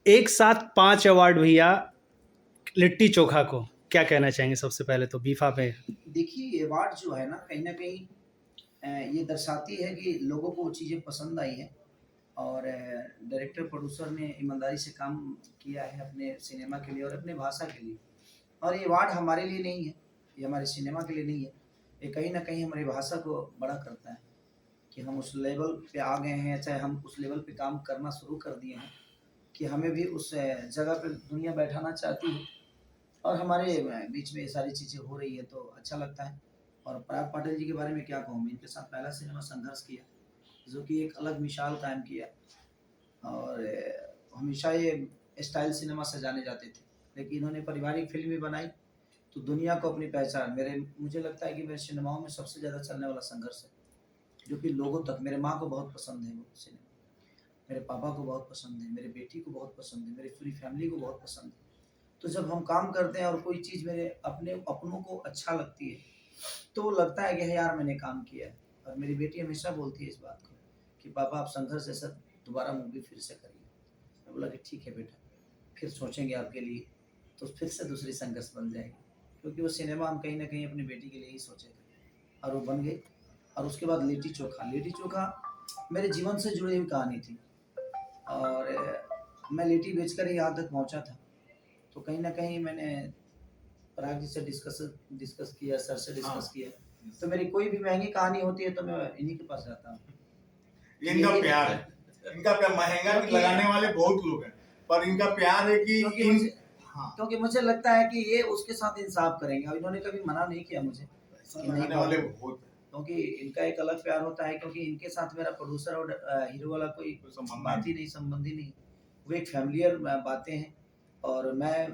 एक साथ 5 अवार्ड भैया लिट्टी चोखा को, क्या कहना चाहेंगे सबसे पहले तो बीफा पे? देखिए, ये अवार्ड जो है ना, कहीं न कहीं ये दर्शाती है कि लोगों को वो चीज़ें पसंद आई हैं और डायरेक्टर प्रोड्यूसर ने ईमानदारी से काम किया है अपने सिनेमा के लिए और अपने भाषा के लिए। और ये अवार्ड हमारे लिए नहीं है, ये हमारे सिनेमा के लिए नहीं है, ये कहीं न कहीं हमारी भाषा को बड़ा करता है कि हम उस लेवल पे आ गए हैं, चाहे हम उस लेवल पे काम करना शुरू कर दिए हैं कि हमें भी उस जगह पे दुनिया बैठाना चाहती है और हमारे बीच में ये सारी चीज़ें हो रही है तो अच्छा लगता है। और पराग पाटिल जी के बारे में क्या कहूँ मैं, इनके साथ पहला सिनेमा संघर्ष किया, जो कि एक अलग मिसाल कायम किया और हमेशा ये स्टाइल सिनेमा से जाने जाते थे। लेकिन इन्होंने पारिवारिक फ़िल्म भी बनाई, तो दुनिया को अपनी पहचान मुझे लगता है कि मेरे सिनेमाओं में सबसे ज़्यादा चलने वाला संघर्ष है, जो कि लोगों तक मेरे माँ को बहुत पसंद है वो सिनेमा, मेरे पापा को बहुत पसंद है, मेरी बेटी को बहुत पसंद है, मेरी पूरी फैमिली को बहुत पसंद है। तो जब हम काम करते हैं और कोई चीज़ मेरे अपने अपनों को अच्छा लगती है, तो लगता है कि यार मैंने काम किया है। और मेरी बेटी हमेशा बोलती है इस बात को कि पापा आप संघर्ष जैसा दोबारा मूवी फिर से करिए। मैं बोला कि ठीक है बेटा, फिर सोचेंगे आपके लिए, तो फिर से दूसरी संघर्ष बन जाएगी। क्योंकि वो सिनेमा हम कहीं न कहीं अपनी बेटी के लिए ही सोचे थे और वो बन गई। और उसके बाद लिट्टी चोखा मेरे जीवन से जुड़ी हुई कहानी थी और मैं लिट्टी बेचकर ही यहाँ तक पहुँचा था। तो कहीं न कहीं मैंने पराग जी से डिस्कस किया, सर से डिस्कस किया। तो मेरी कोई भी महँगी कहानी होती है तो मैं इन्हीं के पास जाता हूँ। इनका प्यार है, इनका प्यार महँगा भी लगाने वाले बहुत लोग हैं, पर इनका प्यार है कि क्योंकि मुझे लगता है कि ये उसके साथ इंसाफ करेंगे और इन्होंने कभी मना नहीं किया मुझे कि नहीं वाले बहुत, क्योंकि इनका एक अलग प्यार होता है, क्योंकि इनके साथ मेरा प्रोड्यूसर और हीरो वाला कोई बात ही नहीं, संबंध ही नहीं। वो एक फैमिलियर बातें हैं और मैं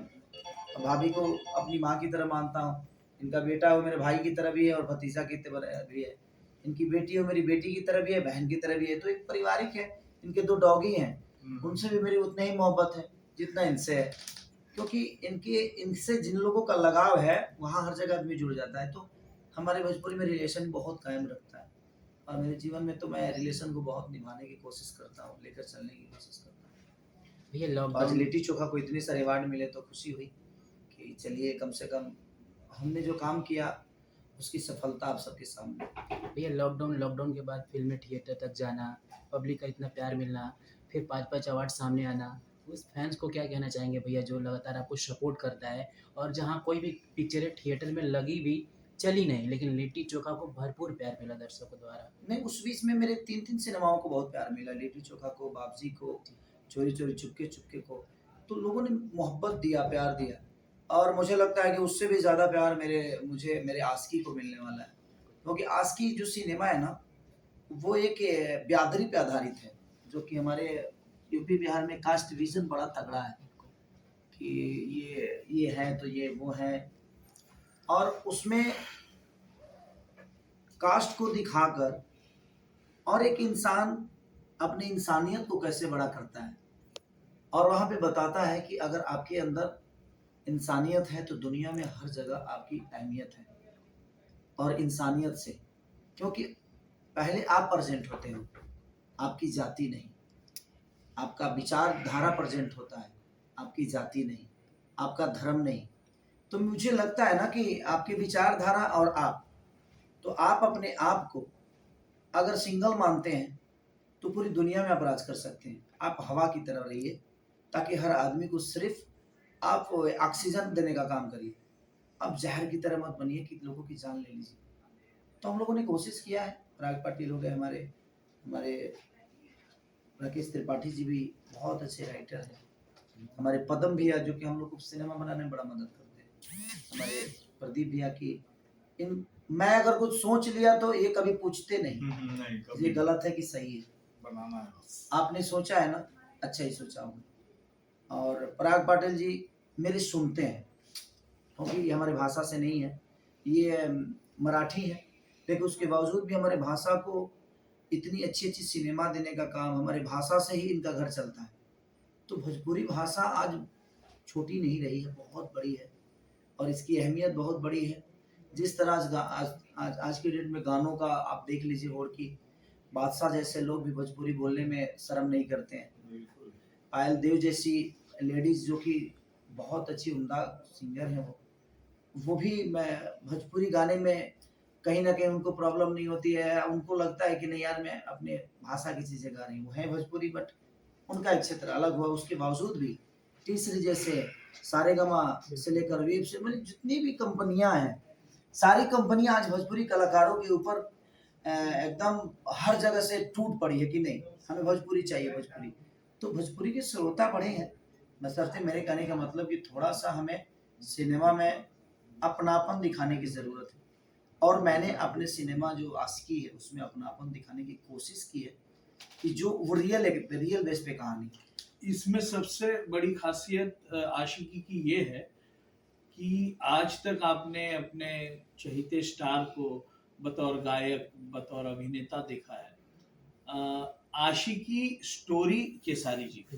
भाभी को अपनी माँ की तरह मानता हूँ। इनका बेटा वो मेरे भाई की तरह भी है और भतीजा की तरह भी है। इनकी बेटी वो मेरी बेटी की तरह भी है, बहन की तरह भी है। तो एक पारिवारिक है। इनके 2 डॉगी हैं, उनसे भी मेरी उतनी ही मोहब्बत है जितना इनसे है। क्योंकि इनसे जिन लोगों का लगाव है, वहाँ हर जगह आदमी जुड़ जाता है। तो हमारे भोजपुरी में रिलेशन बहुत कायम रखता है और मेरे जीवन में तो मैं रिलेशन को बहुत निभाने की कोशिश करता हूँ, लेकर चलने की कोशिश करता हूँ। भैया आज लॉकडाउन लिट्टी चोखा को इतने सारे अवार्ड मिले तो खुशी हुई कि चलिए कम से कम हमने जो काम किया उसकी सफलता आप सबके सामने। भैया लॉकडाउन के बाद फ़िल्में थिएटर तक जाना, पब्लिक का इतना प्यार मिलना, फिर 5-5 अवार्ड सामने आना, उस फैन्स को क्या कहना चाहेंगे भैया जो लगातार आपको सपोर्ट करता है और जहाँ कोई भी पिक्चरें थिएटर में लगी भी, चली नहीं, लेकिन लिट्टी चोखा को भरपूर प्यार मिला दर्शकों द्वारा? नहीं, उस बीच में मेरे 3-3 सिनेमाओं को बहुत प्यार मिला, लिट्टी चोखा को, बाबजी को, चोरी चोरी चुपके चुपके को। तो लोगों ने मोहब्बत दिया, प्यार दिया और मुझे लगता है कि उससे भी ज़्यादा प्यार मुझे मेरे आशिकी को मिलने वाला है। क्योंकि आशिकी जो सिनेमा है ना, वो एक ब्यादरी पे आधारित है, जो कि हमारे यूपी बिहार में कास्ट डिवीज़न बड़ा तगड़ा है कि ये है तो ये वो है और उसमें कास्ट को दिखाकर और एक इंसान अपनी इंसानियत को कैसे बड़ा करता है और वहाँ पे बताता है कि अगर आपके अंदर इंसानियत है तो दुनिया में हर जगह आपकी अहमियत है और इंसानियत से, क्योंकि पहले आप प्रेजेंट होते हो, आपकी जाति नहीं, आपका विचारधारा प्रेजेंट होता है, आपकी जाति नहीं, आपका धर्म नहीं। तो मुझे लगता है ना कि आपकी विचारधारा और तो आप अपने आप को अगर सिंगल मानते हैं तो पूरी दुनिया में आप राज कर सकते हैं। आप हवा की तरह रहिए ताकि हर आदमी को सिर्फ आप ऑक्सीजन देने का काम करिए। आप जहर की तरह मत बनिए कि लोगों की जान ले लीजिए। तो हम लोगों ने कोशिश किया है, पराग पाटिल हो गए हमारे हमारे राकेश त्रिपाठी जी भी बहुत अच्छे राइटर हैं, हमारे पदम भैया जो कि हम लोग को सिनेमा बनाने में बड़ा मदद करते हैं, हमारे प्रदीप भैया की मैं अगर कुछ सोच लिया तो ये कभी पूछते नहीं ये गलत है कि सही है, बनाना है। आपने सोचा है ना, अच्छा ही सोचा होगा। और पराग पाटिल जी मेरी सुनते हैं क्योंकि ये हमारी भाषा से नहीं है, ये मराठी है, लेकिन उसके बावजूद भी हमारे भाषा को इतनी अच्छी अच्छी सिनेमा देने का काम, हमारी भाषा से ही इनका घर चलता है। तो भोजपुरी भाषा आज छोटी नहीं रही है, बहुत बड़ी है और इसकी अहमियत बहुत बड़ी है। जिस तरह आज की डेट में गानों का आप देख लीजिए, और की बादशाह जैसे लोग भी भोजपुरी बोलने में शर्म नहीं करते हैं। पायल देव जैसी लेडीज जो कि बहुत अच्छी उम्दा सिंगर है, वो भी मैं भोजपुरी गाने में कहीं ना कहीं उनको प्रॉब्लम नहीं होती है, उनको लगता है कि नहीं यार मैं अपने भाषा की चीज़ें गा रही हूँ, है भोजपुरी बट उनका एक क्षेत्र अलग हुआ, उसके बावजूद भी टी सीरीज जैसे सारेगामा से लेकर वेब से मतलब जितनी भी कंपनियां हैं, सारी कंपनियां आज भोजपुरी कलाकारों के ऊपर एकदम हर जगह से टूट पड़ी है कि नहीं हमें भोजपुरी चाहिए भोजपुरी। तो भोजपुरी के श्रोता बढ़े हैं, बशर्ते मेरे कहने का मतलब कि थोड़ा सा हमें सिनेमा में अपनापन दिखाने की ज़रूरत है, और मैंने अपने सिनेमा जो आशिकी है उसमें अपनापन दिखाने की कोशिश की है कि जो वो रियल बेस पे कहानी। इसमें सबसे बड़ी खासियत आशिकी की ये है कि आज तक आपने अपने चहेते स्टार को बतौर गायक, बतौर अभिनेता देखा है। आशिकी स्टोरी केसारी जी की।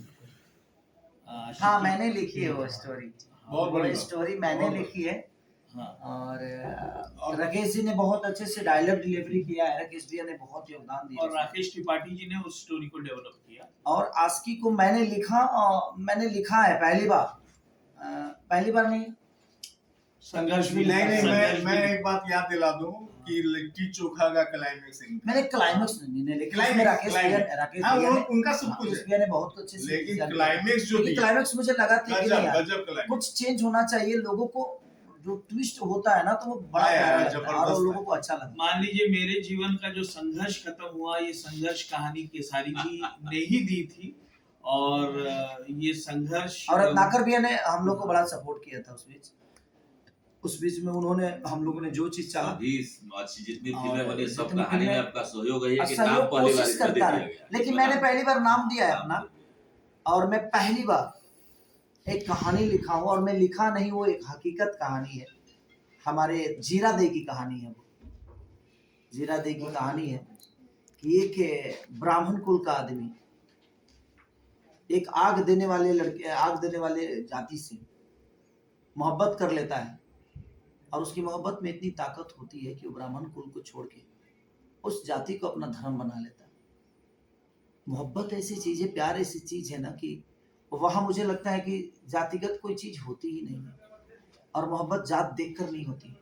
हाँ मैंने लिखी है वो स्टोरी, बहुत बड़ी वो बात। स्टोरी मैंने बहुत लिखी है। हाँ, और राकेश जी ने बहुत अच्छे से डायलॉग डिलीवरी किया है, राकेश जी ने बहुत योगदान दिया और राकेश त्रिपाठी जी ने उस स्टोरी को डेवलप किया। और आशिकी को मैंने लिखा है पहली बार नहीं, संघर्ष भी नहीं नहीं संघर्ष मैं भी- एक बात याद दिला दूं कि लिट्टी चोखा का क्लाइमेक्स मैंने क्लाइमेक्स नहीं लिखा, उसमें राकेश हाँ भैया ने उनका सब कुछ राकेश है, भैया ने बहुत अच्छे से लेकिन डिजाइन क्लाइमेक्स जो किया। दिया क्लाइमेक्स मुझे लगा था कि नहीं गजब यार, गजब क्लाइमेक्स। कुछ चेंज होना चाहिए, लोगों को जो ट्विस्ट होता है ना तो वो बड़ा हाँ यार, प्यारा लगता है जबरदस्त और है। लोगों को अच्छा लगता है। मान लीजिए मेरे जीवन का जो संघर्ष खत्म हुआ, ये संघर्ष कहानी केसारी जी ने ही दी थी, और ये संघर्ष और रत्नाकर भैया ने हम लोग को बड़ा सपोर्ट किया था उस बीच में उन्होंने हम लोगों ने जो चीज चाहा अभी अच्छी जितनी और फिल्में बनी सब जितनी कहानी में फिल्में- आपका सहयोग है कि सहयोग नाम पहली बार कोशिश इसका दे करता दिया है, गया। लेकिन इसमें मैंने नाम- पहली बार नाम दिया है नाम अपना, दे दिया। और मैं पहली बार एक कहानी लिखा हूँ, और मैं लिखा नहीं, वो एक हकीकत कहानी है, हमारे जीरा दे की कहानी है। वो जीरा दे की कहानी है कि एक ब्राह्मण कुल का आदमी एक आग देने वाले जाति से मोहब्बत कर लेता है, और उसकी मोहब्बत में इतनी ताकत होती है कि वो ब्राह्मण कुल को छोड़ के उस जाति को अपना धर्म बना लेता है। मोहब्बत ऐसी चीज है, प्यार ऐसी चीज है ना कि वहां मुझे लगता है कि जातिगत कोई चीज होती ही नहीं है, और मोहब्बत जात देखकर नहीं होती।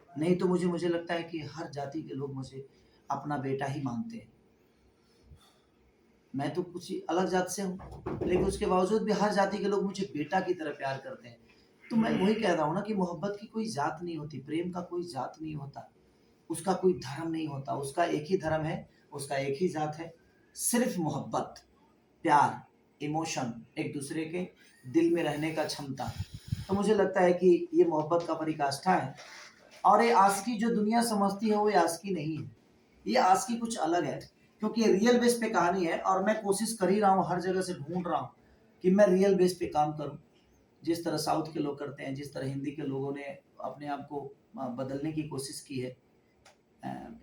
नहीं तो मुझे लगता है कि हर जाति के लोग मुझे अपना बेटा ही मानते हैं। मैं तो कुछ अलग जात से हूँ, लेकिन उसके बावजूद भी हर जाति के लोग मुझे बेटा की तरह प्यार करते हैं। तो मैं वही कह रहा हूँ ना कि मोहब्बत की कोई जात नहीं होती, प्रेम का कोई जात नहीं होता, उसका कोई धर्म नहीं होता, उसका एक ही धर्म है, उसका एक ही जात है, सिर्फ मोहब्बत, प्यार, इमोशन, एक दूसरे के दिल में रहने का क्षमता। तो मुझे लगता है कि ये मोहब्बत का परिकाष्ठा है, और ये आशिकी जो दुनिया समझती है वो ये आशिकी नहीं है, ये आशिकी कुछ अलग है, क्योंकि ये रियल बेस पे कहानी है। और मैं कोशिश कर ही रहा हूँ, हर जगह से ढूंढ रहा हूँ कि मैं रियल बेस पे काम करूँ, जिस तरह साउथ के लोग करते हैं, जिस तरह हिंदी के लोगों ने अपने आप को बदलने की कोशिश की है,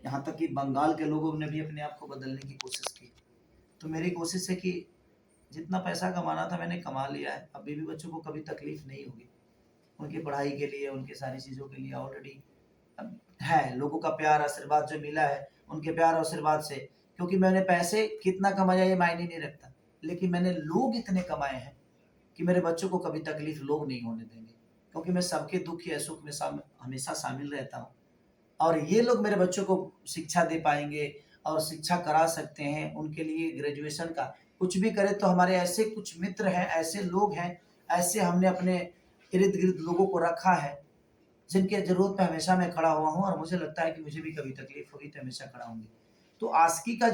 यहाँ तक कि बंगाल के लोगों ने भी अपने आप को बदलने की कोशिश की। तो मेरी कोशिश है कि जितना पैसा कमाना था मैंने कमा लिया है, अब बेबी बच्चों को कभी तकलीफ नहीं होगी, उनकी पढ़ाई के लिए, उनकी सारी चीज़ों के लिए ऑलरेडी है। लोगों का प्यार आशीर्वाद जो मिला है, उनके प्यार और आशीर्वाद से, क्योंकि मैंने पैसे कितना कमाया ये मायने नहीं रखता, लेकिन मैंने लोग इतने कमाए हैं कि मेरे बच्चों को कभी तकलीफ लोग नहीं होने देंगे, क्योंकि मैं सबके दुख या सुख में हमेशा शामिल रहता हूँ। और ये लोग मेरे बच्चों को शिक्षा दे पाएंगे और शिक्षा करा सकते हैं, उनके लिए ग्रेजुएशन का कुछ भी करे। तो हमारे ऐसे कुछ मित्र हैं, ऐसे लोग हैं, ऐसे हमने अपने इर्द गिर्द लोगों को रखा है जिनके जरूरत पे हमेशा मैं खड़ा हुआ हूँ, और मुझे लगता है कि मुझे भी कभी तकलीफ होगी तो हमेशा खड़ा होंगे। तो आशिकी का